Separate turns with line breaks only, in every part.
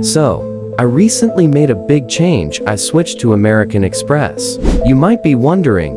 So, I recently made a big change. I switched to American Express. You might be wondering,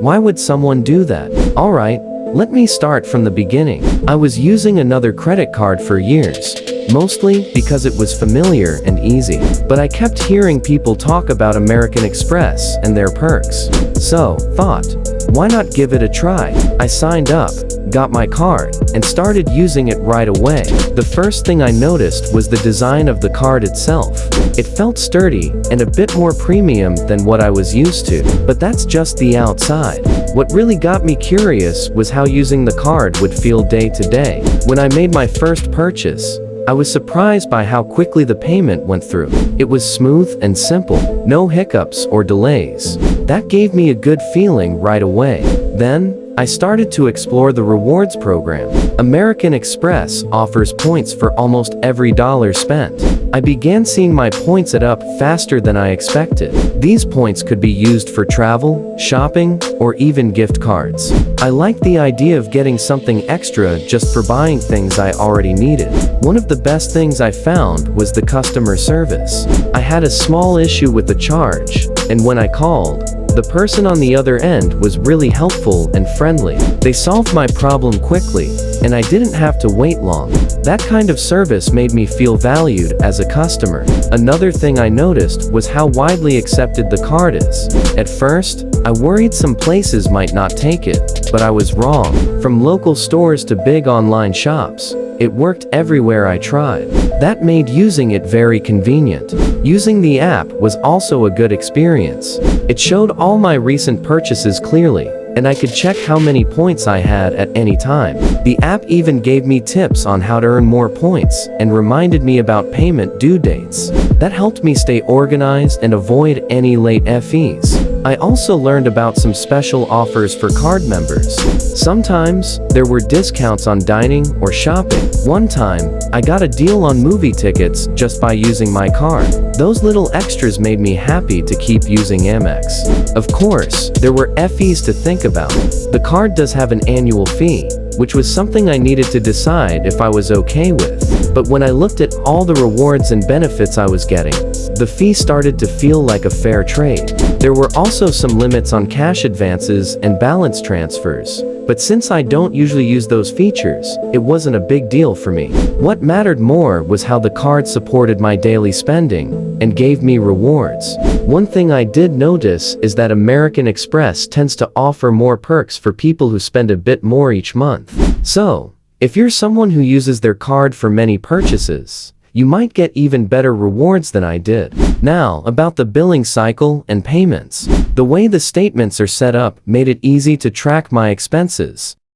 why would someone do that? Alright, let me start from the beginning. I was using another credit card for years, mostly because it was familiar and easy. But I kept hearing people talk about American Express and their perks. So, thought, why not give it a try? I signed up, got my card, and started using it right away. The first thing I noticed was the design of the card itself. It felt sturdy and a bit more premium than what I was used to. But that's just the outside. What really got me curious was how using the card would feel day to day. When I made my first purchase, I was surprised by how quickly the payment went through. It was smooth and simple, no hiccups or delays. That gave me a good feeling right away. Then, I started to explore the rewards program. American Express offers points for almost every dollar spent. I began seeing my points add up faster than I expected. These points could be used for travel, shopping, or even gift cards. I liked the idea of getting something extra just for buying things I already needed. One of the best things I found was the customer service. I had a small issue with the charge, and when I called, the person on the other end was really helpful and friendly. They solved my problem quickly, and I didn't have to wait long. That kind of service made me feel valued as a customer. Another thing I noticed was how widely accepted the card is. At first, I worried some places might not take it, but I was wrong. From local stores to big online shops, it worked everywhere I tried. That made using it very convenient. Using the app was also a good experience. It showed all my recent purchases clearly, and I could check how many points I had at any time. The app even gave me tips on how to earn more points and reminded me about payment due dates. That helped me stay organized and avoid any late fees. I also learned about some special offers for card members. Sometimes, there were discounts on dining or shopping. One time, I got a deal on movie tickets just by using my card. Those little extras made me happy to keep using Amex. Of course, there were fees to think about. The card does have an annual fee, which was something I needed to decide if I was okay with. But when I looked at all the rewards and benefits I was getting, the fee started to feel like a fair trade. There were also some limits on cash advances and balance transfers, but since I don't usually use those features, it wasn't a big deal for me. What mattered more was how the card supported my daily spending and gave me rewards. One thing I did notice is that American Express tends to offer more perks for people who spend a bit more each month. So, if you're someone who uses their card for many purchases, you might get even better rewards than I did. Now, about the billing cycle and payments. The way the statements are set up made it easy to track my expenses,